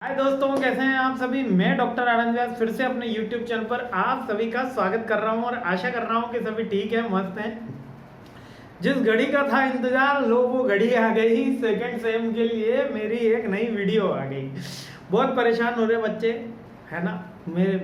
हाय दोस्तों, कैसे हैं आप सभी। मैं डॉक्टर आनंद व्यास फिर से अपने YouTube चैनल पर आप सभी का स्वागत कर रहा हूं और आशा कर रहा हूं कि सभी ठीक है, मस्त हैं। जिस घड़ी का था इंतजार, लो वो घड़ी आ गई। सेकंड सेम के लिए मेरी एक नई वीडियो आ गई। बहुत परेशान हो रहे बच्चे, है ना। मेरे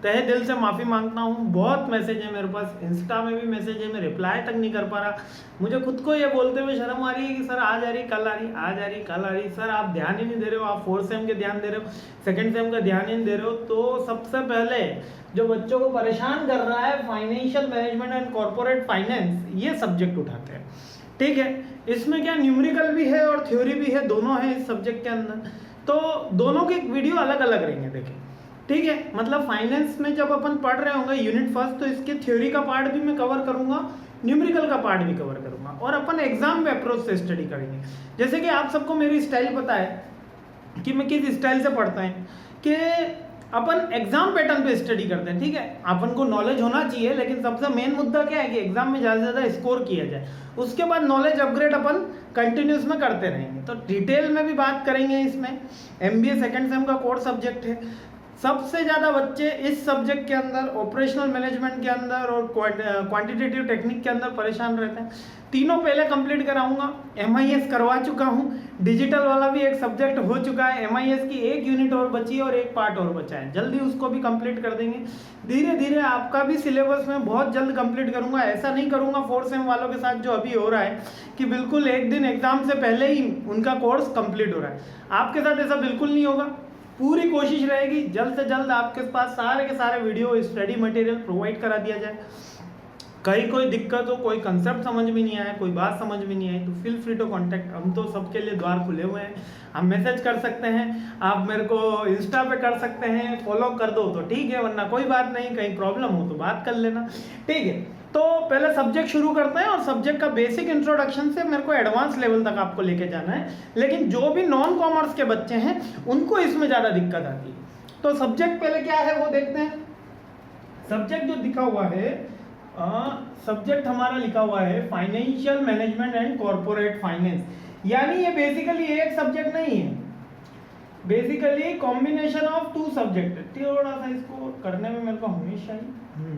तहे दिल से माफ़ी मांगता हूँ। बहुत मैसेज है मेरे पास, इंस्टा में भी मैसेज है, मैं रिप्लाई तक नहीं कर पा रहा। मुझे खुद को ये बोलते हुए शर्म आ रही है कि सर आज आ रही, कल आ रही, आज आ रही, कल आ रही। सर आप ध्यान ही नहीं दे रहे हो, आप फोर्थ सेम के ध्यान दे रहे हो, सेकंड सेम का ध्यान ही नहीं दे रहे हो। तो सबसे पहले जो बच्चों को परेशान कर रहा है, financial management and corporate finance, ये सब्जेक्ट उठाते हैं। ठीक है, इसमें क्या न्यूमेरिकल भी है और थ्योरी भी है, दोनों है इस सब्जेक्ट के अंदर। तो दोनों की वीडियो अलग अलग रहेंगे, देखिए। ठीक है, मतलब फाइनेंस में जब अपन पढ़ रहे होंगे यूनिट फर्स्ट, तो इसके थ्योरी का पार्ट भी मैं कवर करूंगा, न्यूमेरिकल का पार्ट भी कवर करूंगा, और अपन एग्जाम में अप्रोच से स्टडी करेंगे। जैसे कि आप सबको मेरी स्टाइल पता है कि मैं किस स्टाइल से पढ़ता है, कि अपन एग्जाम पैटर्न पे स्टडी करते हैं। ठीक है, अपन को नॉलेज होना चाहिए, लेकिन सबसे मेन मुद्दा क्या है कि एग्जाम में ज़्यादा से ज़्यादा स्कोर किया जाए। उसके बाद नॉलेज अपग्रेड अपन कंटिन्यूस में करते रहेंगे। तो डिटेल में भी बात करेंगे इसमें। MBA सेकेंड सेम का कोर सब्जेक्ट है। सबसे ज़्यादा बच्चे इस सब्जेक्ट के अंदर, ऑपरेशनल मैनेजमेंट के अंदर और क्वांटिटेटिव टेक्निक के अंदर परेशान रहते हैं। तीनों पहले कंप्लीट कराऊंगा। MIS करवा चुका हूँ, डिजिटल वाला भी एक सब्जेक्ट हो चुका है। MIS की एक यूनिट और बची है और एक पार्ट और बचा है, जल्दी उसको भी कंप्लीट कर देंगे। धीरे धीरे आपका भी सिलेबस में बहुत जल्द कंप्लीट करूंगा। ऐसा नहीं करूंगा फोर्थ सेम वालों के साथ जो अभी हो रहा है कि बिल्कुल एक दिन एग्जाम से पहले ही उनका कोर्स कंप्लीट हो रहा है। आपके साथ ऐसा बिल्कुल नहीं होगा। पूरी कोशिश रहेगी जल्द से जल्द आपके पास सारे के सारे वीडियो स्टडी मटेरियल प्रोवाइड करा दिया जाए। कहीं कोई दिक्कत हो, कोई कंसेप्ट समझ में नहीं आया, कोई बात समझ में नहीं आई, तो फील फ्री टू कांटेक्ट। हम तो सबके लिए द्वार खुले हुए हैं। आप मैसेज कर सकते हैं, आप मेरे को इंस्टा पे कर सकते हैं, फॉलो कर दो तो ठीक है, वरना कोई बात नहीं। कहीं प्रॉब्लम हो तो बात कर लेना, ठीक है। तो पहले सब्जेक्ट शुरू करते हैं, और सब्जेक्ट का बेसिक इंट्रोडक्शन से मेरे को एडवांस लेवल तक आपको लेके जाना है। लेकिन जो भी नॉन कॉमर्स के बच्चे हैं उनको इसमें ज़्यादा दिक्कत आती है। तो सब्जेक्ट पहले क्या है वो देखते हैं। सब्जेक्ट जो दिखा हुआ है, सब्जेक्ट हमारा लिखा हुआ है financial management and corporate finance. यानी ये बेसिकली एक सब्जेक्ट नहीं है, basically combination of two subject. थोड़ा सा इसको करने में मेरे को हमेशा ही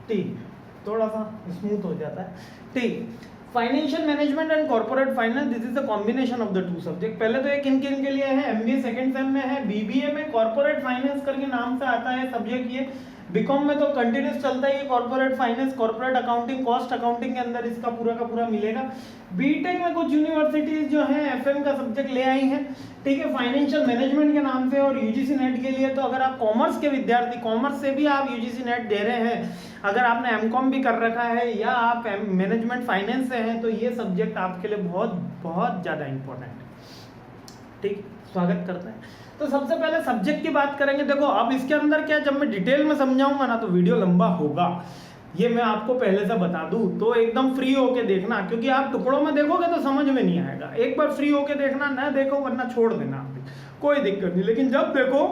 ठीक, थोड़ा सा स्मूथ हो जाता है। ठीक, financial management and corporate finance, this is the combination of the two subject. पहले तो एक इनके के लिए है, MBA सेकंड सेम में है, BBA में कॉर्पोरेट फाइनेंस करके नाम से आता है सब्जेक्ट ये। बीकॉम में तो कंटिन्यूस चलता है corporate finance, corporate accounting, cost accounting के अंदर इसका पूरा का पूरा मिलेगा। बीटेक में कुछ यूनिवर्सिटीज जो है FM का सब्जेक्ट ले आई हैं, ठीक है, फाइनेंशियल मैनेजमेंट के नाम से। और UGC नेट के लिए तो अगर आप कॉमर्स के विद्यार्थी, कॉमर्स से भी आप UGC नेट दे रहे हैं, अगर आपने MCOM भी कर रखा है या आप मैनेजमेंट फाइनेंस से हैं, तो ये सब्जेक्ट आपके लिए बहुत बहुत ज़्यादा इंपॉर्टेंट है। ठीक, स्वागत करते हैं। तो सबसे पहले सब्जेक्ट की बात करेंगे। देखो अब इसके अंदर क्या, जब मैं डिटेल में समझाऊंगा ना तो वीडियो लंबा होगा, ये मैं आपको पहले से बता दूं। तो एकदम फ्री होके देखना, क्योंकि आप टुकड़ों में देखोगे तो समझ में नहीं आएगा। एक बार फ्री होके देखना, ना देखो वरना छोड़ देना, कोई दिक्कत नहीं। लेकिन जब देखो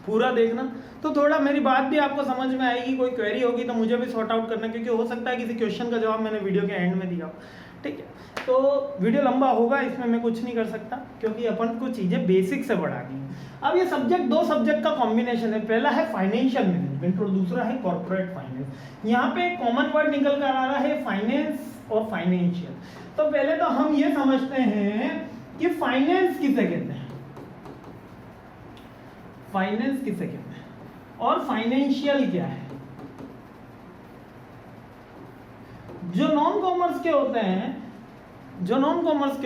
पूरा देखना, तो थोड़ा मेरी बात भी आपको समझ में आएगी। कोई क्वेरी होगी तो मुझे भी सॉर्ट आउट करना, क्योंकि हो सकता है किसी क्वेश्चन का जवाब मैंने वीडियो के एंड में दिया हो। ठीक है, तो वीडियो लंबा होगा, इसमें मैं कुछ नहीं कर सकता, क्योंकि अपन को चीज़ें बेसिक से बढ़ानी है। अब ये सब्जेक्ट, दो सब्जेक्ट का कॉम्बिनेशन है। पहला है फाइनेंशियल मैनेजमेंट और दूसरा है कॉर्पोरेट फाइनेंस। यहाँ पे एक कॉमन वर्ड निकल कर आ रहा है फाइनेंस और फाइनेंशियल। तो पहले तो हम ये समझते हैं कि फाइनेंस किसे कहते हैं, फाइनेंस किसे कहते हैं और फाइनेंशियल क्या है। जो नॉन कॉमर्स के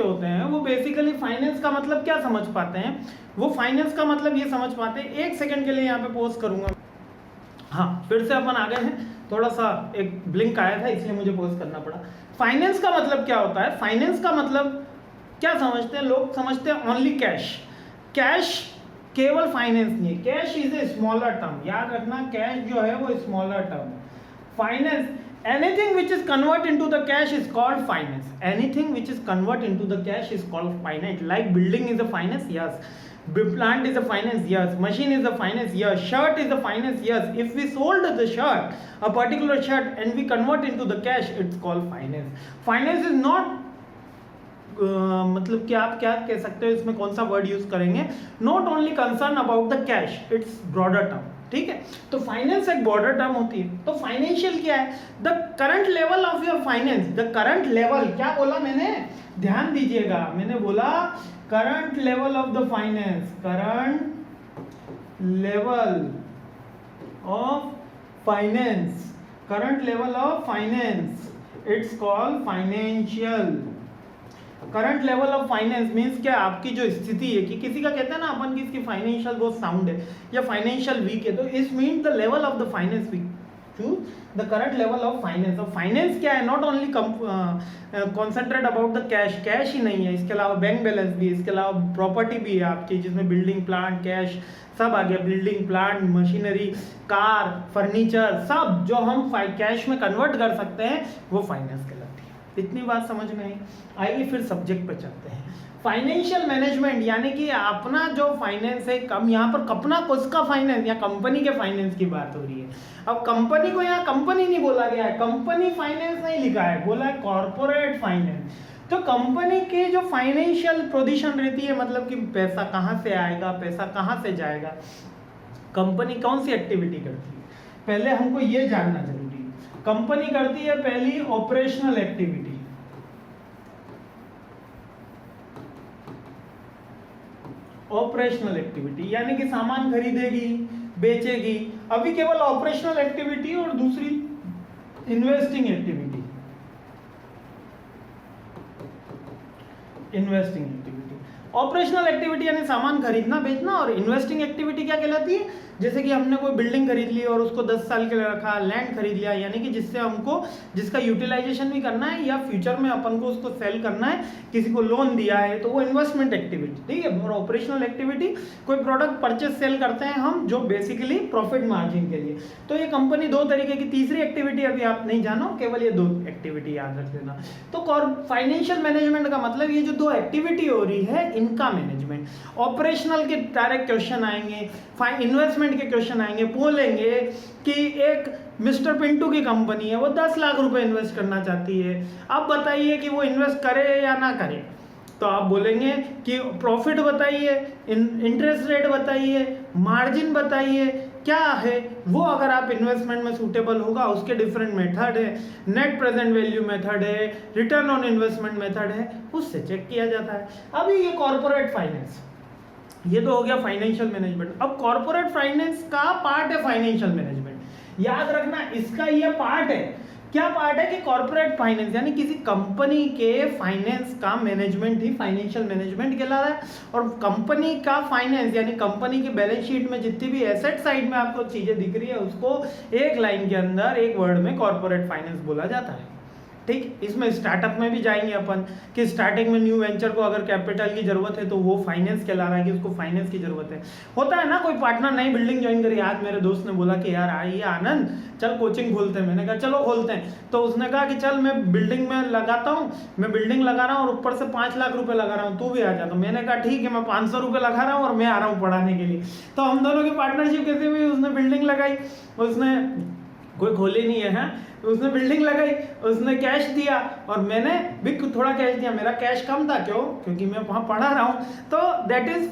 होते हैं, वो बेसिकली फाइनेंस का मतलब क्या समझ पाते हैं, वो फाइनेंस का मतलब ये समझ पाते हैं। एक सेकंड के लिए यहाँ पे पॉज करूंगा। हाँ, फिर से अपन आ गए हैं। थोड़ा सा एक ब्लिंक आया था, इसलिए मुझे पॉज करना पड़ा। फाइनेंस का मतलब क्या होता है, फाइनेंस का मतलब क्या समझते हैं लोग, समझते हैं ओनली कैश। कैश केवल फाइनेंस नहीं है, cash is a smaller term, याद रखना। कैश जो है वो स्मॉलर टर्म है। Finance, anything which is convert into the cash is called finance. Anything which is convert into the cash is called finance. Like building is a finance, yes. Plant is a finance, yes. Machine is a finance, yes. Shirt is a finance, yes. If we sold the shirt, a particular shirt, and we convert into the cash, it's called finance. Finance is not मतलब कि आप क्या कह सकते हो इसमें कौन सा वर्ड यूज करेंगे, not only concern about the cash, it's broader term, ठीक है। तो फाइनेंस एक ब्रॉडर टर्म होती है। तो फाइनेंशियल क्या है, the current level of your finance, the current level, क्या बोला मैंने, ध्यान दीजिएगा, मैंने बोला current level of the finance, current level of finance, current level of finance, it's called financial. Current level of finance means क्या, आपकी जो स्थिति है, कि किसी का कहते हैं ना अपन की इसकी फाइनेंशियल बहुत साउंड है या फाइनेंशियल वीक है, तो इस mean the level of the finance weak to the current level of finance. और फाइनेंस क्या है, not only concentrate about the cash, cash ही नहीं है, इसके अलावा बैंक बैलेंस भी है, इसके अलावा प्रॉपर्टी भी है आपकी, जिसमें बिल्डिंग प्लांट कैश सब आ गया, building plant machinery car furniture सब जो हम कैश में कन्वर्ट कर सकते हैं वो फाइनेंस कहलाती है। इतनी बात समझ में आई। आइए फिर सब्जेक्ट पे चलते हैं। फाइनेंशियल मैनेजमेंट यानी कि अपना जो फाइनेंस है, कम यहाँ पर अपना किसका फाइनेंस या कंपनी के फाइनेंस की बात हो रही है। अब कंपनी को यहाँ कंपनी नहीं बोला गया है, कंपनी फाइनेंस नहीं लिखा है, बोला है कॉर्पोरेट फाइनेंस। तो कंपनी की जो फाइनेंशियल पोजीशन रहती है, मतलब कि पैसा कहाँ से आएगा, पैसा कहाँ से जाएगा, कंपनी कौन सी एक्टिविटी करती है, पहले हमको ये जानना जरूरी है। कंपनी करती है पहली ऑपरेशनल एक्टिविटी, ऑपरेशनल एक्टिविटी यानी कि सामान खरीदेगी बेचेगी, अभी केवल ऑपरेशनल एक्टिविटी, और दूसरी investing activity, investing activity. Operational activity यानी सामान खरीदना बेचना, और इन्वेस्टिंग एक्टिविटी क्या कहलाती है, जैसे कि हमने कोई बिल्डिंग खरीद ली और उसको 10 साल के लिए रखा, लैंड खरीद लिया, यानी कि जिससे हमको जिसका यूटिलाइजेशन भी करना है या फ्यूचर में अपन को उसको सेल करना है, किसी को लोन दिया है, तो वो इन्वेस्टमेंट एक्टिविटी, ठीक है। और ऑपरेशनल एक्टिविटी कोई प्रोडक्ट परचेस सेल करते हैं हम, जो बेसिकली प्रॉफिट मार्जिन के लिए। तो ये कंपनी दो तरीके की, तीसरी एक्टिविटी अभी आप नहीं जानो, केवल ये दो एक्टिविटी याद रख लेना। तो फाइनेंशियल मैनेजमेंट का मतलब ये जो दो एक्टिविटी हो रही है इनका मैनेजमेंट। ऑपरेशनल के डायरेक्ट क्वेश्चन आएंगे, इन्वेस्टमेंट के क्वेश्चन आएंगे, बोलेंगे कि एक मिस्टर पिंटू की कंपनी है, वो 10 लाख रुपए इन्वेस्ट करना चाहती है, अब बताइए कि वो इन्वेस्ट करे या ना करे। तो आप बोलेंगे कि प्रॉफिट बताइए, इंटरेस्ट रेट बताइए, मार्जिन बताइए, क्या है वो, अगर आप इन्वेस्टमेंट में सूटेबल होगा, उसके डिफरेंट मेथड है, नेट प्रेजेंट वैल्यू मेथड है, रिटर्न ऑन इन्वेस्टमेंट मेथड है, उससे चेक किया जाता है। अभी ये कॉर्पोरेट फाइनेंस, ये तो हो गया फाइनेंशियल मैनेजमेंट। अब कॉर्पोरेट फाइनेंस का पार्ट है फाइनेंशियल मैनेजमेंट, याद रखना इसका ये पार्ट है। क्या पार्ट है कि कॉर्पोरेट फाइनेंस यानी किसी कंपनी के फाइनेंस का मैनेजमेंट ही फाइनेंशियल मैनेजमेंट कहलाता है। और कंपनी का फाइनेंस यानी कंपनी की बैलेंस शीट में जितनी भी एसेट साइड में आपको चीजें दिख रही है, उसको एक लाइन के अंदर एक वर्ड में कॉर्पोरेट फाइनेंस बोला जाता है, ठीक। इसमें स्टार्टअप में भी जाएंगे अपन कि स्टार्टिंग में न्यू वेंचर को अगर कैपिटल की जरूरत है तो वो फाइनेंस कहला रहा है कि उसको फाइनेंस की जरूरत है। होता है ना, कोई पार्टनर नई बिल्डिंग ज्वाइन करी, आज मेरे दोस्त ने बोला कि यार आइए आनंद चल कोचिंग खोलते हैं, मैंने कहा चलो खोलते हैं। तो उसने कहा कि चल मैं बिल्डिंग में लगाता हूँ, मैं बिल्डिंग लगा रहा हूँ और ऊपर से 5 लाख रुपए लगा रहा हूँ, तू भी आ जा। तो मैंने कहा ठीक है, मैं 500 रुपये लगा रहा हूँ और मैं आ रहा हूँ पढ़ाने के लिए। तो हम दोनों की पार्टनरशिप कैसे हुई, उसने बिल्डिंग लगाई, उसने कोई खोली नहीं है, उसने बिल्डिंग लगाई, उसने कैश दिया और मैंने भी थोड़ा कैश दिया। मेरा कैश कम था, क्यों, क्योंकि मैं वहाँ पढ़ा रहा हूँ। तो दैट इज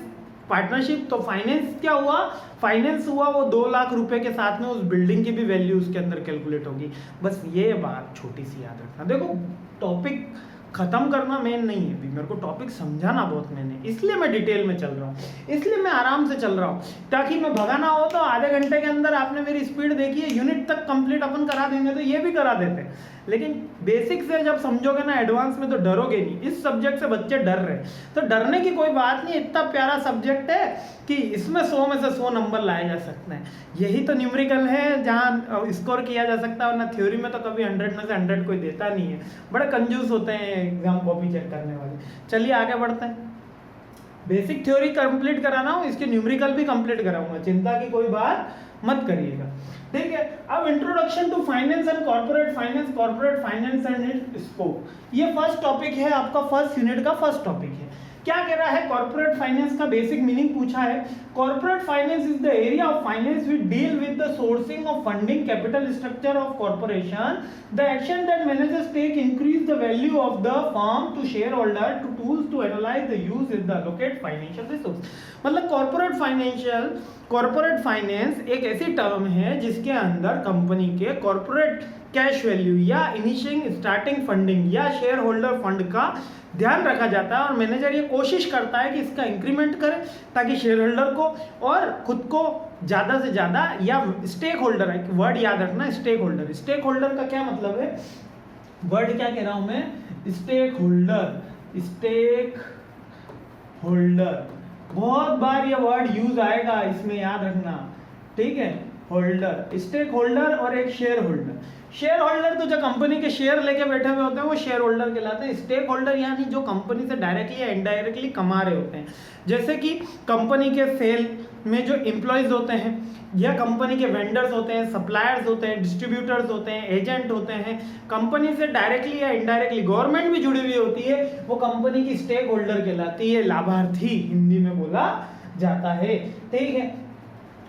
पार्टनरशिप। तो फाइनेंस क्या हुआ, फाइनेंस हुआ वो 2 लाख रुपए के साथ में उस बिल्डिंग की भी वैल्यू उसके अंदर कैलकुलेट होगी। बस ये बात छोटी सी याद रखना। देखो टॉपिक खत्म करना मेन नहीं है, अभी मेरे को टॉपिक समझाना बहुत मेन है, इसलिए मैं डिटेल में चल रहा हूँ, इसलिए मैं आराम से चल रहा हूँ, ताकि मैं भगाना हो तो आधे घंटे के अंदर आपने मेरी स्पीड देखी है, यूनिट तक कंप्लीट अपन करा देंगे, तो ये भी करा देते हैं। लेकिन बेसिक से जब समझोगे ना एडवांस में तो डरोगे नहीं। इस सब्जेक्ट से बच्चे डर रहे, तो डरने की कोई बात नहीं, इतना प्यारा सब्जेक्ट है कि इसमें 100 में से 100 नंबर लाए जा सकते हैं। यही तो न्यूमेरिकल है जहाँ स्कोर किया जा सकता है, वरना थ्योरी में तो कभी 100 में से 100 कोई देता नहीं है, बड़े कंजूस होते हैं एग्जाम कॉपी चेक करने वाले। चलिए आगे बढ़ते हैं। बेसिक थ्योरी कंप्लीट कराना हो, इसके न्यूमेरिकल भी कंप्लीट कराऊंगा, चिंता की कोई बात मत करिएगा, ठीक है। अब introduction to finance and corporate finance, corporate finance and its scope, ये फर्स्ट टॉपिक है आपका, फर्स्ट यूनिट का फर्स्ट टॉपिक है। क्या कह रहा है, कॉर्पोरेट फाइनेंस का बेसिक मीनिंग पूछा है। Corporate finance is the area of finance which deal with the sourcing of funding, capital structure of corporation, the action that managers take increase the value of the firm to shareholder, to tools to analyze the use is the allocate financial resource. मतलब corporate finance एक ऐसी term है जिसके अंदर company के corporate cash value या इनिशियलिंग starting funding या share holder fund का ध्यान रखा जाता है, और मैनेजर ये कोशिश करता है कि इसका इंक्रीमेंट करे ताकि शेयर होल्डर को और खुद को ज़्यादा से ज़्यादा, या स्टेक होल्डर है, वर्ड याद रखना, स्टेक होल्डर। स्टेक होल्डर का क्या मतलब है, वर्ड क्या कह रहा हूं मैं, स्टेक होल्डर। स्टेक होल्डर बहुत बार ये वर्ड यूज आएगा, इसमें याद रखना, ठीक है। होल्डर, स्टेक होल्डर और एक शेयर होल्डर। शेयर होल्डर तो जो कंपनी के शेयर लेके बैठे हुए होते हैं वो शेयर होल्डर कहलाते हैं। स्टेक होल्डर यानी जो कंपनी से डायरेक्टली या इनडायरेक्टली कमा रहे होते हैं, जैसे कि कंपनी के सेल में जो एम्प्लॉयज होते हैं, या कंपनी के वेंडर्स होते हैं, सप्लायर्स होते हैं, डिस्ट्रीब्यूटर्स होते हैं, एजेंट होते हैं, कंपनी से डायरेक्टली या इनडायरेक्टली गवर्नमेंट भी जुड़ी हुई होती है, वो कंपनी की स्टेक होल्डर कहलाती है, लाभार्थी हिंदी में बोला जाता है, ठीक है।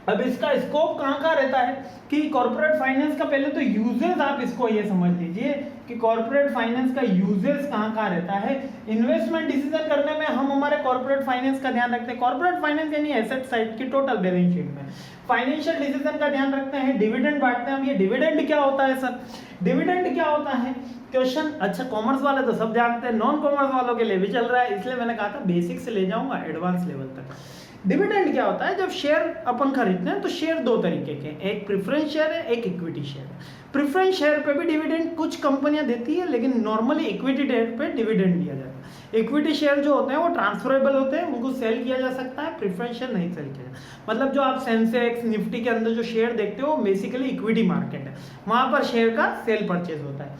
अब इसका स्कोप कहाँ का रहता है कि कॉर्पोरेट फाइनेंस का पहले तो यूजेस, आप इसको ये समझ लीजिए कि कॉर्पोरेट फाइनेंस का यूजेस कहाँ रहता है। इन्वेस्टमेंट डिसीजन करने में हम हमारे कॉर्पोरेट फाइनेंस का ध्यान रखते हैं। कॉर्पोरेट फाइनेंस यानी एसेट साइड की टोटल बैलेंस शीट में फाइनेंशियल डिसीजन का ध्यान रखते हैं। डिविडेंड बांटते हैं। अब ये डिविडेंड क्या होता है सर, डिविडेंड क्या होता है क्वेश्चन, अच्छा कॉमर्स वाले तो सब जानते हैं, नॉन कॉमर्स वालों के लिए भी चल रहा है, इसलिए मैंने कहा था बेसिक से ले जाऊंगा एडवांस लेवल तक। डिविडेंड क्या होता है, जब शेयर अपन खरीदते हैं तो शेयर दो तरीके के, एक प्रेफरेंस शेयर है, एक इक्विटी शेयर है। प्रेफरेंस शेयर पे भी डिविडेंड कुछ कंपनियां देती है, लेकिन नॉर्मली इक्विटी शेयर पे डिविडेंड दिया जाता है। इक्विटी शेयर जो होते हैं वो ट्रांसफरेबल होते हैं, उनको सेल किया जा सकता है, प्रेफरेंस शेयर नहीं सेल किया जाता। मतलब जो आप सेंसेक्स निफ्टी के अंदर जो शेयर देखते हो बेसिकली इक्विटी मार्केट है, वहां पर शेयर का सेल परचेज होता है।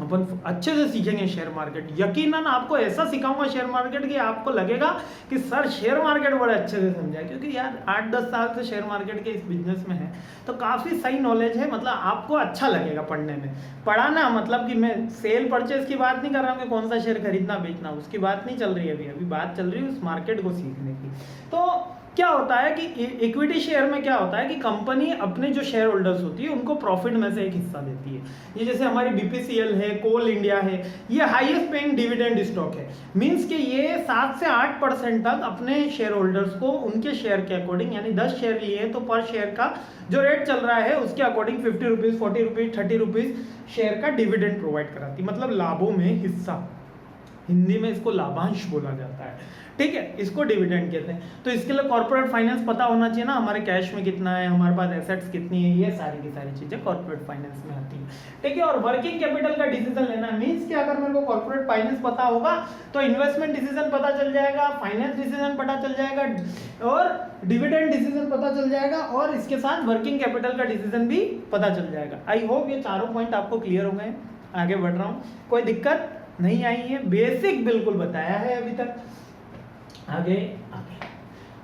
अपन अच्छे से सीखेंगे शेयर मार्केट, यकीनन आपको ऐसा सिखाऊंगा शेयर मार्केट कि आपको लगेगा कि सर शेयर मार्केट बड़े अच्छे से समझा है, क्योंकि यार 8-10 साल से शेयर मार्केट के इस बिजनेस में है, तो काफ़ी सही नॉलेज है। मतलब आपको अच्छा लगेगा पढ़ने में। पढ़ाना मतलब कि मैं सेल परचेज की बात नहीं कर रहा हूँ कि कौन सा शेयर खरीदना बेचना, उसकी बात नहीं चल रही है अभी बात चल रही है उस मार्केट को सीखने की। तो क्या होता है कि इक्विटी शेयर में क्या होता है कि कंपनी अपने जो शेयर होल्डर्स होती है उनको प्रॉफिट में से एक हिस्सा देती है। ये जैसे हमारी बीपीसीएल है, कोल इंडिया है, ये हाईएस्ट पेइंग डिविडेंड स्टॉक है। मींस कि ये 7 से 8% तक अपने शेयर होल्डर्स को उनके शेयर के अकॉर्डिंग, यानी 10 शेयर लिए तो पर शेयर का जो रेट चल रहा है उसके according 50 rupees, 40 rupees, 30 rupees share का डिविडेंड प्रोवाइड कराती, मतलब लाभों में हिस्सा। हिंदी में इसको लाभांश बोला जाता है, ठीक है, इसको डिविडेंड कहते हैं। तो इसके लिए कॉर्पोरेट फाइनेंस पता होना चाहिए ना, हमारे कैश में कितना है, हमारे पास एसेट्स कितनी है, ये सारी की सारी चीजें कॉर्पोरेट फाइनेंस में आती है, ठीक है। और वर्किंग कैपिटल का डिसीजन लेना मींस कि अगर मेरे को कॉर्पोरेट फाइनेंस पता होगा तो इन्वेस्टमेंट डिसीजन पता चल जाएगा, फाइनेंस डिसीजन पता चल जाएगा, और डिविडेंड डिसीजन पता चल जाएगा, और इसके साथ वर्किंग कैपिटल का डिसीजन भी पता चल जाएगा। आई होप ये चारों पॉइंट आपको क्लियर हो गए। आगे बढ़ रहा हूँ, कोई दिक्कत नहीं आई है, बेसिक बिल्कुल बताया है अभी तक। आगे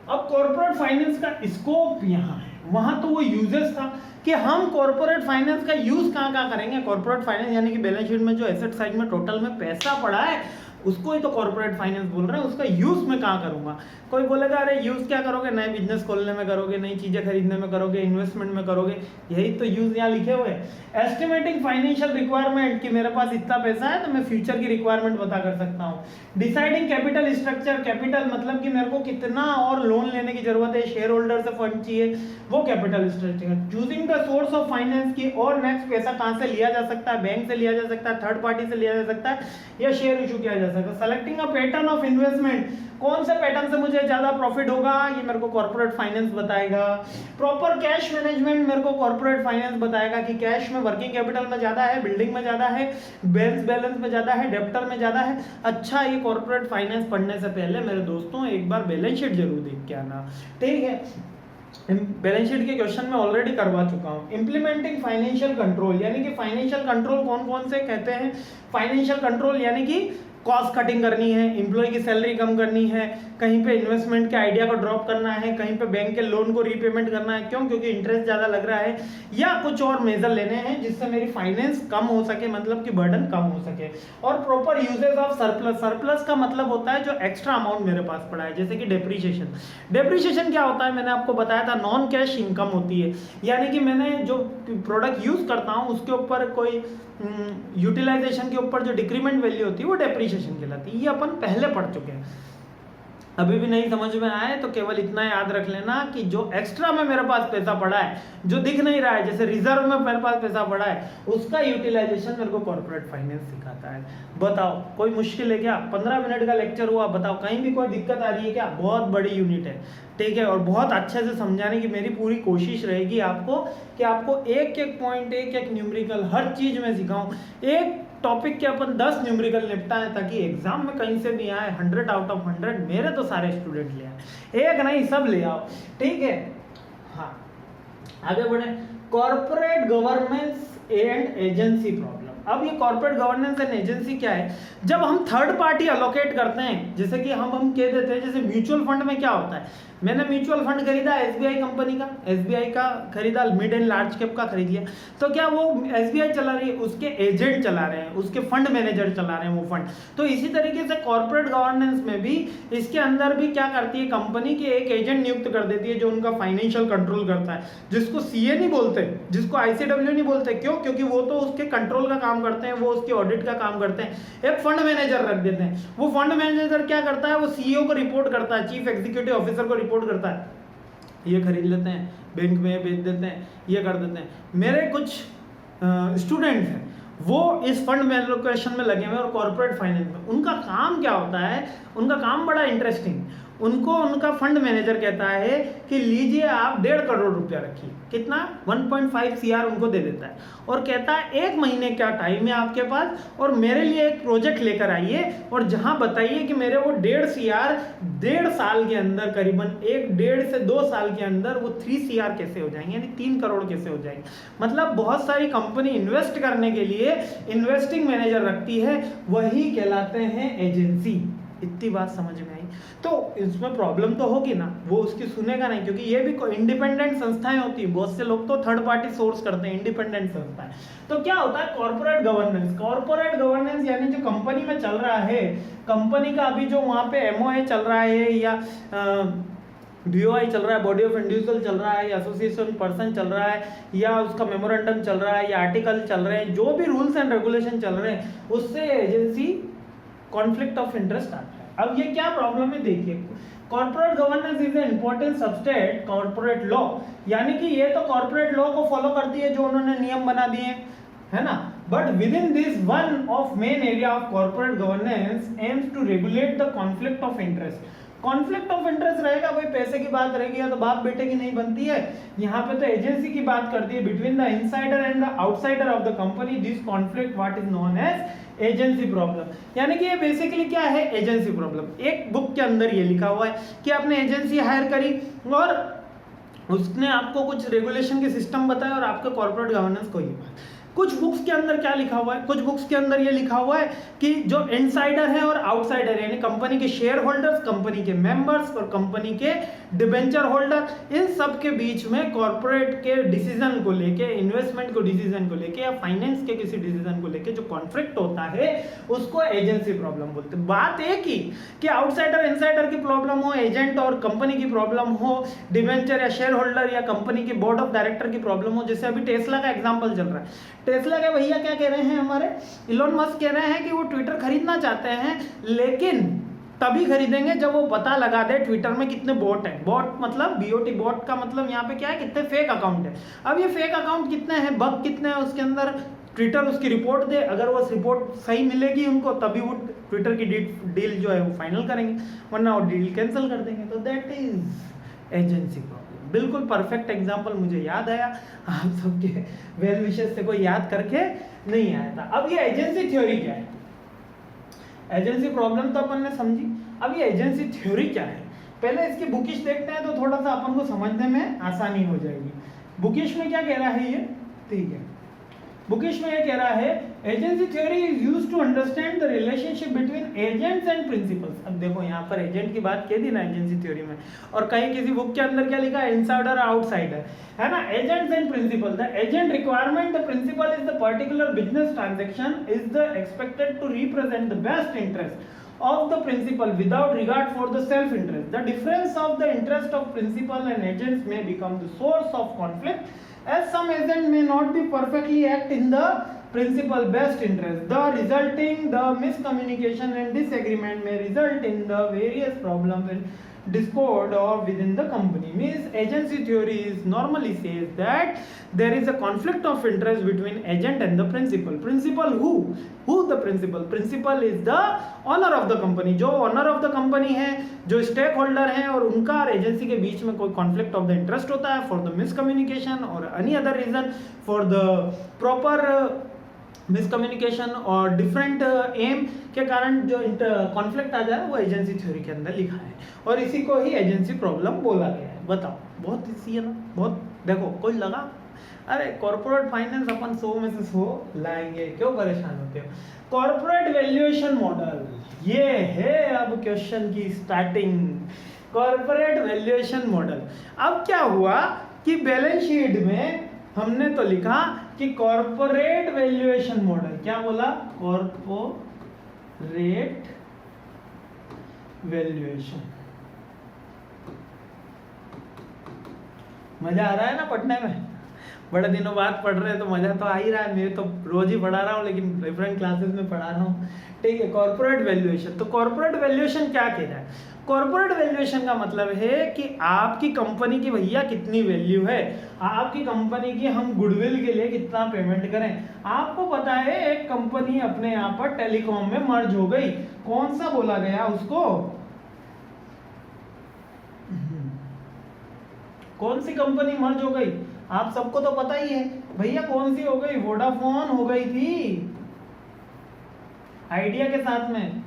अब कॉर्पोरेट फाइनेंस का स्कोप यहाँ है, वहां तो वो यूजेस था कि हम कॉर्पोरेट फाइनेंस का यूज कहाँ करेंगे। कॉर्पोरेट फाइनेंस यानी कि बैलेंस शीट में जो एसेट साइड में टोटल में पैसा पड़ा है उसको ही तो कॉर्पोरेट फाइनेंस बोल रहे हैं। उसका यूज मैं कहाँ करूंगा। कोई बोलेगा अरे यूज क्या करोगे, नए बिजनेस खोलने में करोगे, नई चीजें खरीदने में करोगे, इन्वेस्टमेंट में करोगे, यही तो यूज यहाँ लिखे हुए। एस्टिमेटिंग फाइनेंशियल रिक्वायरमेंट कि मेरे पास इतना पैसा है तो मैं फ्यूचर की रिक्वायरमेंट पता कर सकता हूँ। डिसाइडिंग कैपिटल स्ट्रक्चर, कैपिटल मतलब कि मेरे को कितना और लोन लेने की जरूरत है, शेयर होल्डर से फंड चाहिए, वो capital structure. Choosing the source of finance की, और नेक्स्ट पैसा कहाँ से लिया जा सकता है, बैंक से लिया जा सकता है, थर्ड पार्टी से लिया जा सकता है, या शेयर इशू किया जा सकता है। Selecting a pattern of investment, कौन से पैटर्न से मुझे ज्यादा प्रॉफिट होगा ये मेरे को कॉर्पोरेट फाइनेंस बताएगा। प्रॉपर कैश मैनेजमेंट मेरे को कॉर्पोरेट फाइनेंस बताएगा कि कैश में वर्किंग कैपिटल में ज्यादा है, बिल्डिंग में ज्यादा है, बैंक बैलेंस में ज्यादा है, डेप्टर में ज्यादा है। अच्छा, ये कॉर्पोरेट फाइनेंस पढ़ने से पहले मेरे दोस्तों एक बार बैलेंस शीट जरूर देख के आना, ठीक है। बैलेंस शीट के क्वेश्चन में ऑलरेडी करवा चुका हूं। इंप्लीमेंटिंग फाइनेंशियल कंट्रोल, यानी कि फाइनेंशियल कंट्रोल कौन कौन से कहते हैं। फाइनेंशियल कंट्रोल यानी कि कॉस्ट कटिंग करनी है, एम्प्लॉय की सैलरी कम करनी है, कहीं पे इन्वेस्टमेंट के आइडिया को ड्रॉप करना है, कहीं पे बैंक के लोन को रीपेमेंट करना है, क्यों? क्योंकि इंटरेस्ट ज़्यादा लग रहा है, या कुछ और मेजर लेने हैं जिससे मेरी फाइनेंस कम हो सके, मतलब कि बर्डन कम हो सके। और proper usages of surplus, surplus का मतलब होता है जो एक्स्ट्रा अमाउंट मेरे पास पड़ा है, जैसे कि डेप्रीशिएशन। डेप्रीशिएशन क्या होता है, मैंने आपको बताया था, नॉन कैश इनकम होती है, यानी कि मैंने जो प्रोडक्ट यूज करता हूँ उसके ऊपर कोई यूटिलाइजेशन के ऊपर जो डिक्रीमेंट वैल्यू होती है वो डेप्रीशिएशन कहलाती है। ये अपन पहले पढ़ चुके हैं, अभी भी नहीं समझ में आए तो केवल इतना याद रख लेना कि जो एक्स्ट्रा में मेरे पास पैसा पड़ा है, जो दिख नहीं रहा है, जैसे रिजर्व में मेरे पास पैसा पड़ा है, उसका यूटिलाइजेशन मेरे को कॉर्पोरेट फाइनेंस सिखाता है। बताओ कोई मुश्किल है क्या? 15 मिनट का लेक्चर हुआ, बताओ कहीं भी कोई दिक्कत आ रही है क्या? बहुत बड़ी यूनिट है, ठीक है, और बहुत अच्छे से समझाने की मेरी पूरी कोशिश रहेगी आपको, कि आपको एक एक पॉइंट, एक एक न्यूमेरिकल, हर चीज में सिखाऊं। एक टॉपिक के अपन 10 न्यूमेरिकल निपटाएं ताकि एग्जाम में कहीं से भी आए 100 आउट ऑफ 100। मेरे तो सारे स्टूडेंट ले आए, एक नहीं सब ले आओ, ठीक है। हाँ, आगे बढ़े। Corporate governance and agency problem. अब ये कॉर्पोरेट गवर्नेंस एंड एजेंसी क्या है? जब हम थर्ड पार्टी अलोकेट करते हैं, जैसे कि हम कह देते हैं, जैसे म्यूचुअल फंड में क्या होता है, मैंने म्यूचुअल फंड खरीदा एसबीआई कंपनी का, एसबीआई का खरीदा, मिड एंड लार्ज कैप का खरीद लिया, तो क्या वो एसबीआई चला रही है? उसके एजेंट चला रहे हैं, उसके फंड मैनेजर चला रहे हैं वो फंड। तो इसी तरीके से कॉर्पोरेट गवर्नेंस में भी, इसके अंदर भी क्या करती है कंपनी की, एक एजेंट नियुक्त कर देती है जो उनका फाइनेंशियल कंट्रोल करता है, जिसको सीए नहीं बोलते, जिसको आईसीडब्ल्यू नहीं बोलते। क्यों? क्योंकि वो तो उसके कंट्रोल का काम करते हैं, वो उसके ऑडिट का काम करते हैं। एक फंड मैनेजर रख देते हैं, वो फंड मैनेजर क्या करता है, वो सीईओ को रिपोर्ट करता है, चीफ एग्जीक्यूटिव ऑफिसर को रिपोर्ट करता है, ये खरीद लेते हैं, बैंक में बेच देते हैं, ये कर देते हैं। मेरे कुछ स्टूडेंट हैं वो इस फंड एलोकेशन में लगे हुए और कॉर्पोरेट फाइनेंस में। उनका काम क्या होता है? उनका काम बड़ा इंटरेस्टिंग। उनको उनका फंड मैनेजर कहता है कि लीजिए आप 1.5 करोड़ रुपया रखिए, कितना? 1.5 CR उनको दे देता है और कहता है 1 महीने का टाइम है आपके पास और मेरे लिए एक प्रोजेक्ट लेकर आइए और जहां बताइए कि मेरे वो 1.5 CR 1.5 साल के अंदर, करीबन 1.5 से 2 साल के अंदर वो 3 CR कैसे हो जाएंगे, यानी 3 करोड़ कैसे हो जाएंगे। मतलब बहुत सारी कंपनी इन्वेस्ट करने के लिए इन्वेस्टिंग मैनेजर रखती है, वही कहलाते हैं एजेंसी। इतनी बात समझ में आई? तो इसमें प्रॉब्लम तो होगी ना, वो उसकी सुनेगा नहीं, क्योंकि ये भी इंडिपेंडेंट संस्थाएं होती है। बहुत से लोग तो थर्ड पार्टी सोर्स करते हैं, इंडिपेंडेंट संस्थाएं। तो क्या होता है कॉर्पोरेट गवर्नेंस? कॉर्पोरेट गवर्नेंस यानी जो कंपनी में चल रहा है, कंपनी का अभी जो वहां पे एमओए चल रहा है, या बीओआई चल रहा है, बॉडी ऑफ इंडिविजुअल चल रहा है, या एसोसिएशन पर्सन चल रहा है, या उसका मेमोरेंडम चल रहा है, या आर्टिकल चल रहे हैं, जो भी रूल्स एंड रेगुलेशन चल रहे हैं, उससे एजेंसी कॉन्फ्लिक्ट ऑफ इंटरेस्ट आता है। अब ये क्या प्रॉब्लम है, देखिए, corporate governance is an important substrate corporate law, यानी कि ये तो कॉर्पोरेट लॉ को फॉलो करती है जो उन्होंने नियम बना दिए, है ना। But within this one of main area of corporate governance aims to regulate the conflict of interest. Conflict of interest रहेगा भाई, पैसे की बात रहेगी, या तो बाप बेटे की नहीं बनती है। यहाँ पे तो एजेंसी की बात करती है, between the insider and the outsider of the company, this conflict what is known as agency problem. यानी कि ये बेसिकली क्या है, एजेंसी प्रॉब्लम। एक बुक के अंदर ये लिखा हुआ है कि आपने एजेंसी हायर करी और उसने आपको कुछ रेगुलेशन के सिस्टम बताया और आपके कॉर्पोरेट गवर्नेंस को ये बात। कुछ बुक्स के अंदर क्या लिखा हुआ है, कुछ बुक्स के अंदर ये लिखा हुआ है कि जो इनसाइडर है और आउटसाइडर है, यानी कंपनी के शेयर होल्डर्स, कंपनी के मेंबर्स और कंपनी के डिबेंचर होल्डर, इन सब के बीच में कॉर्पोरेट के डिसीजन को लेके, इन्वेस्टमेंट को डिसीजन को लेके, या फाइनेंस के किसी डिसीजन को लेके जो कॉन्फ्लिक्ट होता है उसको एजेंसी प्रॉब्लम बोलते हैं। बात एक ही कि आउटसाइडर इनसाइडर की प्रॉब्लम हो, एजेंट और कंपनी की प्रॉब्लम हो, डिबेंचर या शेयर होल्डर या कंपनी के बोर्ड ऑफ डायरेक्टर की प्रॉब्लम हो। जैसे अभी टेस्ला का एग्जाम्पल चल रहा है, टेस्ला के भैया क्या कह रहे हैं, हमारे इलोन मस्क कह रहे हैं कि वो ट्विटर खरीदना चाहते हैं, लेकिन तभी खरीदेंगे जब वो पता लगा दे ट्विटर में कितने बॉट हैं। बॉट मतलब बीओटी, बॉट का मतलब यहाँ पे क्या है, कितने फेक अकाउंट है। अब ये फेक अकाउंट कितने हैं, बग कितने हैं उसके अंदर, ट्विटर उसकी रिपोर्ट दे। अगर वो रिपोर्ट सही मिलेगी उनको, तभी वो ट्विटर की डील जो है वो फाइनल करेंगे, वरना वो डील कैंसिल कर देंगे। तो दैट इज एजेंसी प्रॉब्लम। बिल्कुल परफेक्ट एग्जांपल मुझे याद आया, आप सबके वेल विशेस से कोई याद करके नहीं आया था। अब ये एजेंसी थ्योरी क्या है? एजेंसी प्रॉब्लम तो अपन ने समझी, अब ये एजेंसी थ्योरी क्या है, पहले इसकी बुकिश देखते हैं तो थोड़ा सा अपन को समझने में आसानी हो जाएगी। बुकिश में क्या कह रहा है ये, ठीक है। बुकिश में ये कह रहा है agency theory is used to understand the relationship between agents and principals. अब देखो यहाँ पर एजेंट की बात कह दी ना एजेंसी थ्योरी में, और कहीं किसी बुक के अंदर क्या लिखा है, इनसाइडर आउटसाइडर, है ना। Agents and principal, the agent requirement, the principal is the particular business transaction is the expected to represent the best interest of the principal without regard for the self interest. The difference of the interest of principal and agents may become the source of conflict as some agent may not be perfectly act in the principal best interest. The miscommunication and disagreement may result in the various problems and discord or within the company. Means agency theory is normally says that there is a conflict of interest between agent and the principal. Principal who the principal? Principal is the owner of the company. जो owner of the company है, जो stake holder हैं, और उनका और agency के बीच में कोई कॉन्फ्लिक्ट ऑफ द इंटरेस्ट होता है फॉर द मिसकम्युनिकेशन और any other reason for the proper miscommunication और डिफरेंट एम के कारण जो कॉन्फ्लिक्ट आ जाए वो एजेंसी थ्योरी के अंदर लिखा है, और इसी को ही एजेंसी प्रॉब्लम बोला गया है। बताओ, बहुत इसी है ना, बहुत। देखो कोई लगा, अरे कॉर्पोरेट फाइनेंस अपन 100 में से 100 लाएंगे, क्यों परेशान होते हो। कॉर्पोरेट वैल्यूएशन मॉडल, ये है अब क्वेश्चन की स्टार्टिंग। कॉर्पोरेट वैल्यूएशन मॉडल, अब क्या हुआ कि बैलेंस शीट में हमने तो लिखा कि कॉर्पोरेट वैल्यूएशन मॉडल, क्या बोला, कॉर्पोरेट वैल्यूएशन। मजा आ रहा है ना पढ़ने में, बड़े दिनों बाद पढ़ रहे हैं तो मजा तो आ ही रहा है। मैं तो रोज ही पढ़ा रहा हूँ, लेकिन डिफरेंट क्लासेस में पढ़ा रहा हूँ, ठीक है। कॉर्पोरेट वैल्यूएशन, तो कॉर्पोरेट वैल्यूएशन क्या कह रहा है। कॉर्पोरेट वैल्यूएशन का मतलब है कि आपकी कंपनी की भैया कितनी वैल्यू है, आपकी कंपनी की हम गुडविल के लिए कितना पेमेंट करें। आपको पता है एक कंपनी अपने यहाँ पर टेलीकॉम में मर्ज हो गई, कौन सा बोला गया उसको, कौन सी कंपनी मर्ज हो गई, आप सबको तो पता ही है भैया, कौन सी हो गई, वोडाफोन हो गई थी आइडिया के साथ में,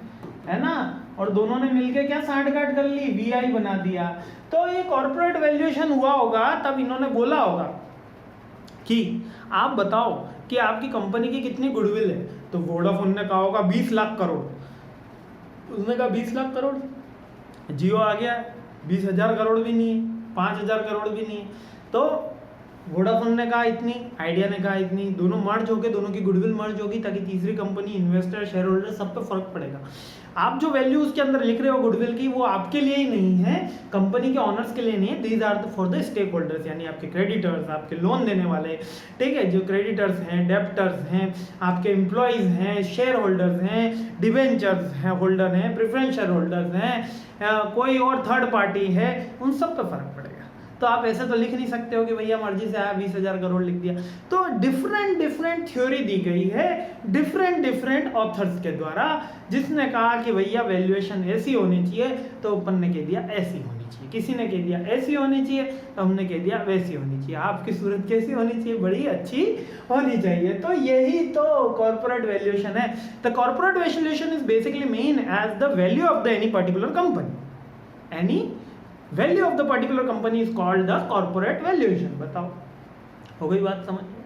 है ना। और दोनों ने मिलके क्या साठ-गांठ कर ली, वीआई बना दिया। तो ये कॉर्पोरेट वैल्यूएशन हुआ होगा, तब इन्होंने बोला होगा कि आप बताओ कि आपकी कंपनी की कितनी गुडविल है। तो वोडाफोन ने कहा होगा 20 लाख करोड़, उसने कहा 20 लाख करोड़। जियो आ गया 20,000 करोड़ भी नहीं है, 5,000 करोड़ भी नहीं है। तो वोडाफोन ने कहा इतनी, आइडिया ने कहा इतनी, दोनों मर्ज हो गए, दोनों की गुडविल मर्ज होगी, ताकि तीसरी कंपनी, इन्वेस्टर, शेयर होल्डर, सब पे फर्क पड़ेगा। आप जो वैल्यू उसके अंदर लिख रहे हो गुडविल की, वो आपके लिए ही नहीं है, कंपनी के ऑनर्स के लिए नहीं है, these are for the stakeholders, यानी आपके क्रेडिटर्स, आपके लोन देने वाले, ठीक है, जो क्रेडिटर्स हैं, डेप्टर्स हैं, आपके एम्प्लॉइज हैं, शेयर होल्डर्स हैं, डिवेंचर्स हैं, होल्डर हैं, प्रेफरेंस शेयर होल्डर्स हैं, कोई और थर्ड पार्टी है, उन सब पे फर्क पड़ेगा। तो आप ऐसे तो लिख नहीं सकते हो कि भैया मर्जी से आया 20,000 करोड़ लिख दिया। तो डिफरेंट थ्योरी दी गई है डिफरेंट ऑथर्स के द्वारा, जिसने कहा कि भैया वैल्यूएशन ऐसी होनी चाहिए, तो अपन ने कह दिया ऐसी होनी चाहिए, किसी ने कह दिया ऐसी होनी चाहिए, तो हमने कह दिया वैसी होनी चाहिए। आपकी सूरत कैसी होनी चाहिए, बड़ी अच्छी होनी चाहिए। तो यही तो कॉर्पोरेट वैल्यूएशन है। The corporate valuation is basically mean as the value of the any particular company, any value of the particular company is called the corporate valuation. बताओ, हो गई बात समझ में?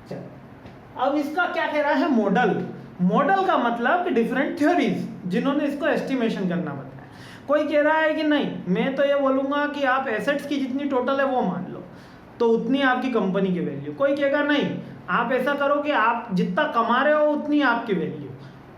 चलो, अब इसका क्या कह रहा है, मॉडल। मॉडल का मतलब कि डिफरेंट थ्योरीज जिन्होंने इसको एस्टिमेशन करना बताया। कोई कह रहा है कि नहीं, मैं तो ये बोलूंगा कि आप एसेट्स की जितनी टोटल है वो मान लो, तो उतनी आपकी कंपनी की वैल्यू। कोई कहेगा नहीं, आप ऐसा करो कि आप जितना कमा रहे हो उतनी आपकी वैल्यू।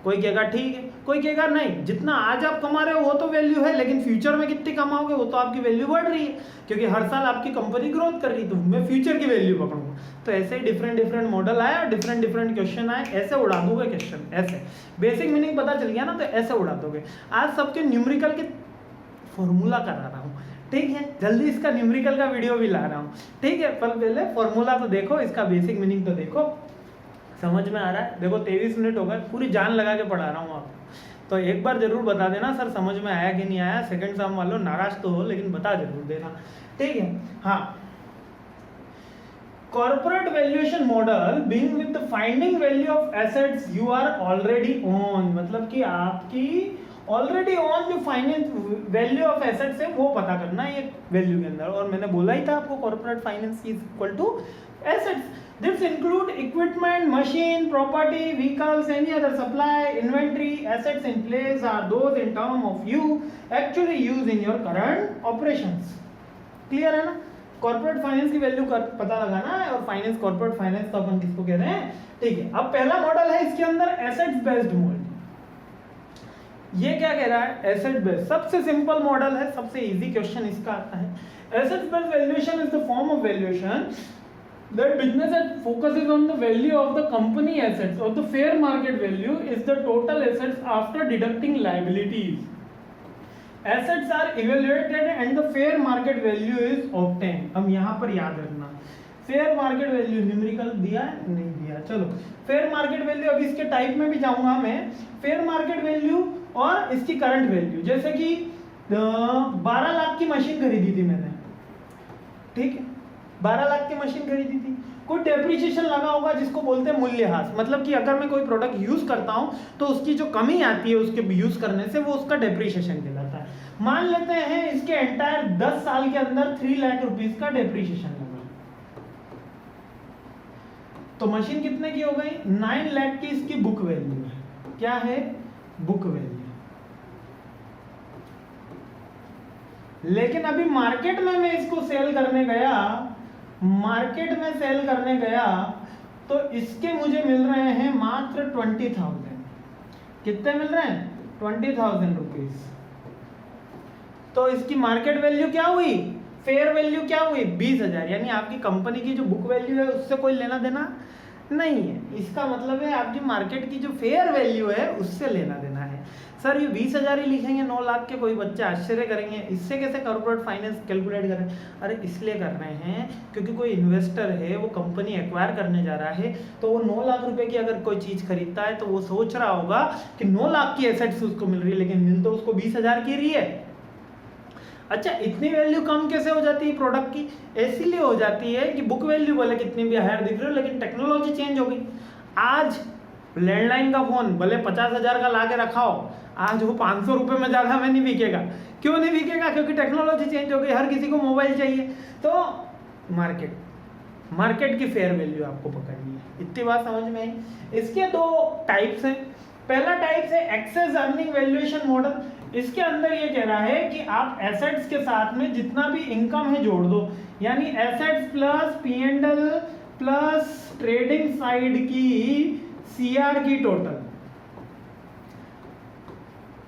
कोई कहेगा ठीक है, कोई कहेगा नहीं, जितना आज आप कमा रहे हो वो तो वैल्यू है, लेकिन फ्यूचर में कितनी कमाओगे वो तो आपकी वैल्यू बढ़ रही है, क्योंकि हर साल आपकी कंपनी ग्रोथ कर रही है, तो मैं फ्यूचर की वैल्यू पकड़ूंगा। तो ऐसे ही डिफरेंट मॉडल आए और डिफरेंट क्वेश्चन आए, ऐसे उड़ा दोगे क्वेश्चन। ऐसे बेसिक मीनिंग पता चल गया ना, तो ऐसे उड़ा दोगे। आज सबके न्यूमेरिकल के फॉर्मूला करा रहा हूँ, ठीक है, जल्दी इसका न्यूमेरिकल का वीडियो भी ला रहा हूँ, ठीक है। पर पहले फॉर्मूला तो देखो, इसका बेसिक मीनिंग तो देखो, समझ में आ रहा है। देखो 23 मिनट हो गए, पूरी जान लगा के पढ़ा रहा हूँ आपको, तो एक बार जरूर बता देना सर समझ में आया कि नहीं आया। सेकंड सम वालों नाराज तो हो, लेकिन बता जरूर देना, ठीक है। हाँ, corporate valuation model being with the finding value of assets you are already own, मतलब कि आपकी ऑलरेडी ऑन जो फाइनेंस वैल्यू ऑफ एसेट्स है वो पता करना है ये वैल्यू के अंदर, और मैंने बोला ही था आपको corporate finance is equal to assets. This include equipment, machine, property, vehicles, any other supply, inventory, assets in place are those in term of you actually use in your current operations. Clear है ना? Corporate finance की value पता लगाना है, और finance corporate finance तो अपन किसको कह रहे हैं, ठीक है. अब पहला मॉडल है इसके अंदर एसेट्स बेस्ड मॉडल. ये क्या कह रहा है, एसेट बेस्ड सबसे सिंपल मॉडल है, सबसे इजी क्वेश्चन इसका आता है. Assets based valuation is the form of valuation that business that focuses on the value of the company assets or the fair market value is the total assets after deducting liabilities. Assets are evaluated and the fair market value is obtained. अब यहाँ पर याद रखना, fair market value numerical दिया है नहीं दिया, चलो फेयर मार्केट वैल्यू. अब इसके टाइप में भी जाऊंगा मैं. फेयर मार्केट वैल्यू और इसकी करंट वैल्यू, जैसे कि 12 लाख की मशीन खरीदी थी मैंने, ठीक है, 12 लाख की मशीन खरीदी थी. कोई डेप्रिसिएशन लगा होगा जिसको बोलते हैं मूल्यह्रास, मतलब कि अगर मैं कोई प्रोडक्ट यूज करता हूं तो उसकी जो कमी आती है उसके यूज करने से वो उसका डेप्रिसिएशन कहलाता है. मान लेते हैं इसके एंटायर 10 साल के अंदर 3 लाख रुपीस का डेप्रिसिएशन लगा, तो मशीन कितने की हो गई, 9 लाख की इसकी बुक वैल्यू है. क्या है, बुक वैल्यू. लेकिन अभी मार्केट में मैं इसको सेल करने गया, मार्केट में सेल करने गया तो इसके मुझे मिल रहे हैं मात्र 20,000. कितने मिल रहे हैं, 20,000 रुपीज. तो इसकी मार्केट वैल्यू क्या हुई, फेयर वैल्यू क्या हुई, 20,000. यानी आपकी कंपनी की जो बुक वैल्यू है उससे कोई लेना देना नहीं है. इसका मतलब है आपकी मार्केट की जो फेयर वैल्यू है उससे लेना देना है. सर ये 20,000 ही लिखेंगे 9 लाख के, कोई बच्चे आश्चर्य करेंगे, इससे कैसे कॉर्पोरेट फाइनेंस कैलकुलेट करें. अरे इसलिए कर रहे हैं क्योंकि कोई इन्वेस्टर है, वो कंपनी एक्वायर करने जा रहा है, तो वो 9 लाख रुपए की अगर कोई चीज खरीदता है तो वो सोच रहा होगा कि 9 लाख की एसेट्स उसको मिल रही है, लेकिन मिल तो उसको 20,000 की रही है. अच्छा, इतनी वैल्यू कम कैसे हो जाती है प्रोडक्ट की, इसीलिए हो जाती है कि बुक वैल्यू बोले कितनी भी हायर दिख रही हो, लेकिन टेक्नोलॉजी चेंज हो गई. आज लैंडलाइन का फोन भले 50,000 का ला के रखा हो, आज वो 500 रुपए में ज्यादा में नहीं बिकेगा. क्यों नहीं बिकेगा, क्योंकि टेक्नोलॉजी चेंज हो गई, हर किसी को मोबाइल चाहिए. तो मार्केट की फेयर वैल्यू आपको पकड़नी है. इतनी बात समझ में आई. इसके 2 टाइप्स हैं. पहला टाइप है एक्सेस अर्निंग वैल्यूएशन मॉडल. इसके अंदर ये कह रहा है कि आप एसेट्स के साथ में जितना भी इनकम है जोड़ दो, यानी assets plus P&L plus trading side की CR की टोटल.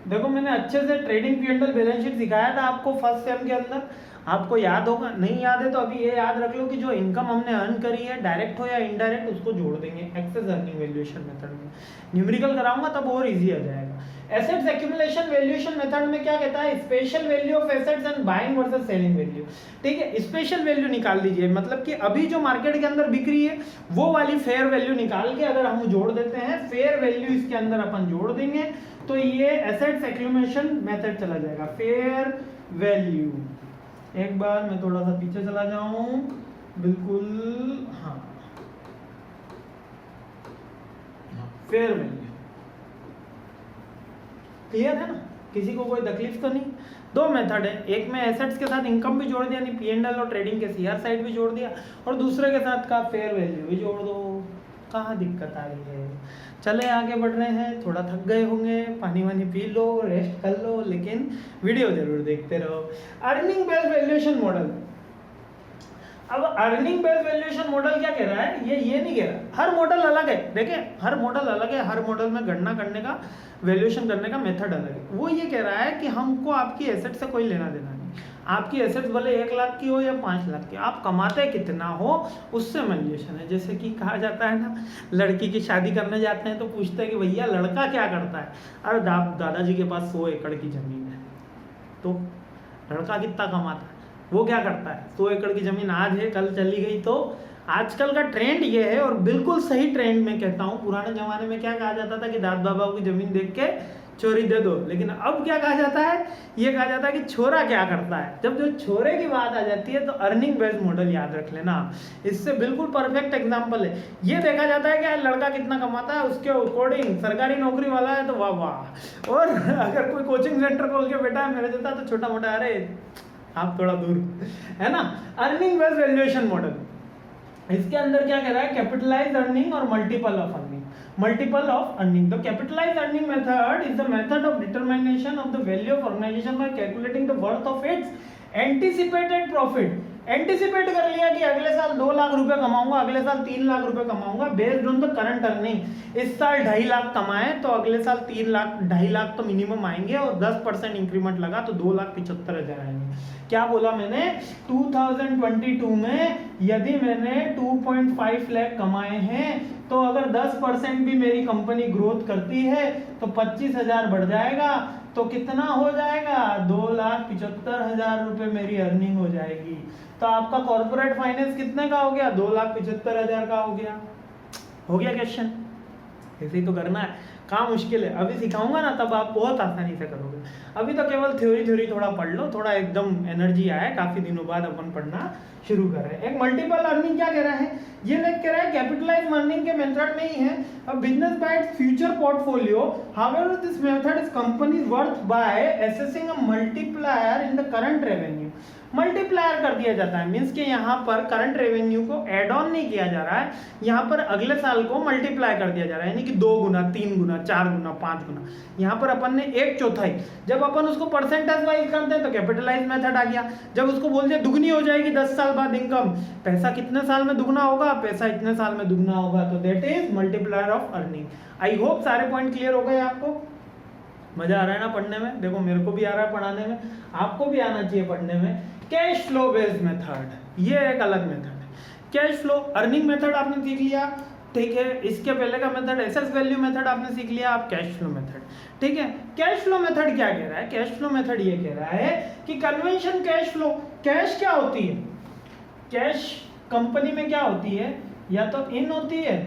देखो मैंने अच्छे से ट्रेडिंग P&L बैलेंस शीट सिखाया था आपको फर्स्ट सेम के अंदर, आपको याद होगा. नहीं याद है तो अभी ये याद रख लो कि जो इनकम हमने अर्न करी है डायरेक्ट हो या इनडायरेक्ट उसको जोड़ देंगे एक्सेस अर्निंग वैल्यूएशन मेथड में. न्यूमेरिकल कराऊंगा तब और इजी आ जाएगा. एसेट्स एक्यूमुलेशन वैल्यूएशन मेथड में क्या कहता है, special value of assets and buying versus selling value. ठीक है, स्पेशल वैल्यू निकाल दीजिए, मतलब कि अभी जो मार्केट के अंदर बिक रही है वो वाली फेयर वैल्यू निकाल के अगर हम जोड़ देते हैं, फेयर वैल्यू इसके अंदर अपन जोड़ देंगे तो ये एसेट्स एक्यूमुलेशन मेथड चला जाएगा. फेयर वैल्यू, एक बार मैं थोड़ा सा पीछे चला जाऊं, बिल्कुल हाँ, फेयर वैल्यू क्लियर है ना, किसी को कोई तकलीफ तो नहीं. 2 मेथड है, एक में एसेट्स के साथ इनकम भी जोड़ दिया, यानी P&L और ट्रेडिंग के CR साइड भी जोड़ दिया, और दूसरे के साथ का फेयर वैल्यू भी जोड़ दो. कहाँ दिक्कत आ रही है. चले आगे बढ़ रहे हैं. थोड़ा थक गए होंगे, पानी वानी पी लो, रेस्ट कर लो, लेकिन वीडियो जरूर देखते रहो. Earning based valuation model. अब अर्निंग बेस्ड वैल्यूएशन मॉडल क्या कह रहा है, ये नहीं कह रहा, हर मॉडल अलग है. देखिए हर मॉडल अलग है, हर मॉडल में गणना करने का, वैल्यूएशन करने का मेथड अलग है. वो ये कह रहा है कि हमको आपकी एसेट से कोई लेना देना नहीं. आपकी एसेट्स भले 1 लाख की हो या 5 लाख की, आप कमाते कितना हो उससे वैल्यूएशन है. जैसे कि कहा जाता है ना, लड़की की शादी करने जाते हैं तो पूछते हैं कि भैया लड़का क्या करता है. अरे दादाजी के पास 100 एकड़ की जमीन है. तो लड़का कितना कमाता है, वो क्या करता है, 100 एकड़ की जमीन आज है कल चली गई. तो आजकल का ट्रेंड ये है, और बिल्कुल सही ट्रेंड में कहता हूँ. पुराने जमाने में क्या कहा जाता था कि दादा बाबा की जमीन देख के चोरी दे दो। लेकिन अब क्या कहा जाता है, ये कहा जाता है कि छोरा क्या करता है। जब जो छोरे की बात आ जाती है तो अर्निंग बेस्ड मॉडल याद रख लेना, इससे बिल्कुल परफेक्ट एग्जांपल है। ये देखा जाता है कि लड़का कितना कमाता है उसके अकॉर्डिंग, सरकारी नौकरी वाला है तो वाह वाह, और अगर कोई कोचिंग सेंटर खोल के बैठा है मेरे जैसा तो छोटा मोटा, अरे आप थोड़ा दूर, है ना। अर्निंग बेस्ड वैल्यूएशन मॉडल, इसके अंदर क्या कह रहा है, कैपिटलाइज अर्निंग और multiple of earning, multiple of earning. The capitalize earning method is the method of determination of the value of organization by calculating the worth of its anticipated profit. Anticipate कर लिया कि अगले साल 2 लाख रुपए कमाऊंगा, अगले साल 3 लाख रुपए कमाऊंगा based on the current earning. इस साल 2.5 लाख कमाए तो अगले साल 3 लाख 2.5 लाख तो मिनिमम आएंगे, और 10% इंक्रीमेंट लगा तो 2,75,000 आएंगे। क्या बोला मैंने, 2022 में यदि मैंने 2.5 लाख कमाए हैं तो अगर 10% भी मेरी कंपनी ग्रोथ करती है तो 25,000 बढ़ जाएगा, तो कितना हो जाएगा, 2,75,000 रुपए मेरी अर्निंग हो जाएगी। तो आपका कॉर्पोरेट फाइनेंस कितने का हो गया, 2,75,000 का हो गया क्वेश्चन। ऐसे ही तो करना है, काम मुश्किल है, अभी सिखाऊंगा ना तब आप बहुत आसानी से करोगे। अभी तो केवल थ्योरी थोड़ा पढ़ लो, थोड़ा एकदम एनर्जी आए, काफी दिनों बाद अपन पढ़ना शुरू कर रहे हैं। एक मल्टीपल अर्निंग क्या कह रहा है, ये लेख कह रहा है कैपिटलाइज अर्निंग के मेथड में ही है, a business by its future portfolio, however this method is companies worth by assessing a multiplier in the current revenue. Multiplier कर दिया जाता है, मींस कि यहाँ पर करंट रेवेन्यू को एड ऑन नहीं किया जा रहा है, यहाँ पर अगले साल को मल्टीप्लाई कर दिया जा रहा है, यानी कि 2 गुना 3 गुना 4 गुना 5 गुना। यहाँ पर अपन ने 1/4, जब अपन उसको परसेंटेज वाइज करते हैं तो कैपिटलाइज मेथड आ गया। जब उसको बोलते हैं दुगनी हो जाएगी 10 साल बाद इनकम, पैसा कितने साल में दुगना होगा, पैसा इतने साल में दुगना होगा, तो that is multiplier of earning. I hope सारे पॉइंट क्लियर हो गए आपको। मजा आ रहा है ना पढ़ने में, देखो मेरे को भी आ रहा है पढ़ाने में, आपको भी आना चाहिए पढ़ने में। कैश फ्लो बेस्ड मेथड, ये एक अलग मेथड है। कैश फ्लो अर्निंग मेथड आपने सीख लिया, ठीक है। इसके पहले का मेथड एसेस वैल्यू मेथड आपने सीख लिया, आप कैश फ्लो मेथड, ठीक है। कैश फ्लो मेथड क्या कह रहा है, कैश फ्लो मेथड ये कह रहा है कि कन्वेंशन कैश फ्लो, कैश क्या होती है, कैश कंपनी में क्या होती है, या तो इन होती है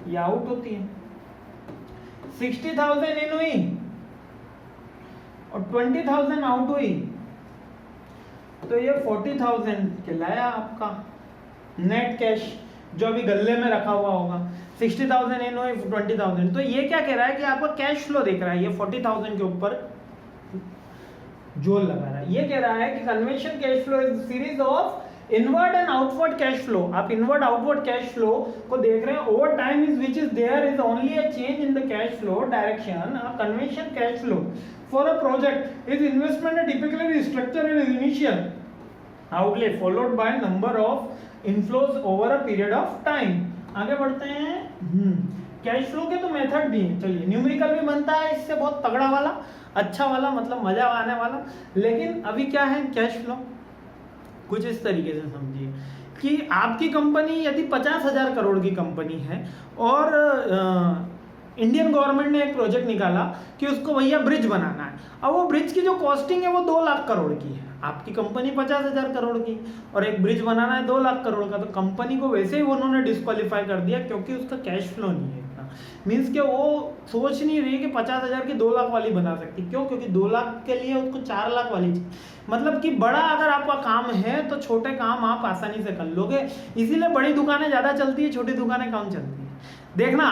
या आउट होती है। 60,000 इन हुई और 20,000 आउट हुई तो ये 40,000 कहलाया आपका नेट कैश, जो अभी गल्ले में रखा हुआ होगा। 60,000 इन हुई 20,000, तो ये क्या कह रहा है कि आपका कैश फ्लो देख रहा है, ये 40,000 के ऊपर जोर लगा रहा है। ये कह रहा है कि convention cash flow is series of inward and outward cash flow. आप इनवर्ड आउटवर्ड कैश फ्लो को देख रहे हैं, over time is which is there is only a change in the cash flow direction. A convention cash flow for a project is investment and typically structured as initial outlay followed by number of inflows over a period of time। आगे बढ़ते हैं। Cash flow के तो method भी हैं, चलिए numerical भी बनता है इससे, बहुत तगड़ा वाला, अच्छा वाला, मतलब मजा आने वाला। लेकिन अभी क्या है कैश फ्लो, कुछ इस तरीके से समझिए कि आपकी कंपनी यदि 50,000 करोड़ की कंपनी है और इंडियन गवर्नमेंट ने एक प्रोजेक्ट निकाला कि उसको भैया ब्रिज बनाना है। अब वो ब्रिज की जो कॉस्टिंग है वो 2 लाख करोड़ की है, आपकी कंपनी 50,000 करोड़ की, और एक ब्रिज बनाना है 2 लाख करोड़ का, तो कंपनी को वैसे ही उन्होंने डिस्क्वालीफाई कर दिया क्योंकि उसका कैश फ्लो नहीं है इतना। मीन्स कि वो सोच नहीं रही कि 50,000 की 2 लाख वाली बना सकती, क्यों, क्योंकि 2 लाख के लिए उसको 4 लाख वाली चाहिए। मतलब कि बड़ा अगर आपका काम है तो छोटे काम आप आसानी से कर लोगे, इसीलिए बड़ी दुकानें ज़्यादा चलती है, छोटी दुकानें कम चलती है। देखना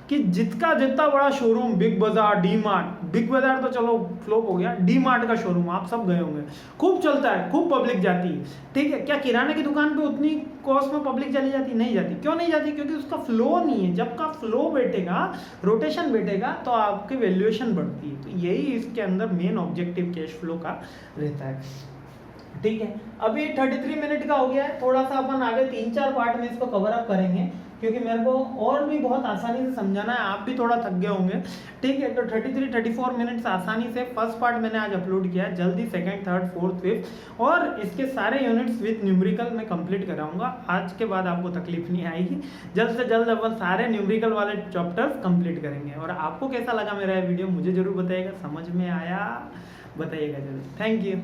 कि जितना बड़ा शोरूम, बिग बाजार, डी मार्ट, बिग बाजार तो चलो फ्लॉप हो गया, डी मार्ट का शोरूम आप सब गए होंगे, खूब चलता है, खूब पब्लिक जाती है, ठीक है। क्या किराने की दुकान पे उतनी कॉस्ट में पब्लिक चली जाती, नहीं जाती। क्यों नहीं जाती, क्योंकि उसका फ्लो नहीं है। जब का फ्लो बैठेगा, रोटेशन बैठेगा, तो आपकी वैल्यूएशन बढ़ती है। तो यही इसके अंदर मेन ऑब्जेक्टिव कैश फ्लो का रहता है, ठीक है। अभी 33 मिनट का हो गया है, थोड़ा सा अपन आगे 3-4 पार्ट में इसको कवर अप करेंगे, क्योंकि मेरे को और भी बहुत आसानी से समझाना है, आप भी थोड़ा थक गए होंगे, ठीक है। तो 33-34 मिनट्स आसानी से फर्स्ट पार्ट मैंने आज अपलोड किया है, जल्दी सेकंड, थर्ड, फोर्थ, फिफ्थ और इसके सारे यूनिट्स विद न्यूमेरिकल में कंप्लीट कराऊंगा। आज के बाद आपको तकलीफ नहीं आएगी, जल्द से जल्द अपन सारे न्यूमेरिकल वाले चैप्टर्स कंप्लीट करेंगे। और आपको कैसा लगा मेरा ये वीडियो मुझे जरूर बताइएगा, समझ में आया बताइएगा जरूर। Thank you.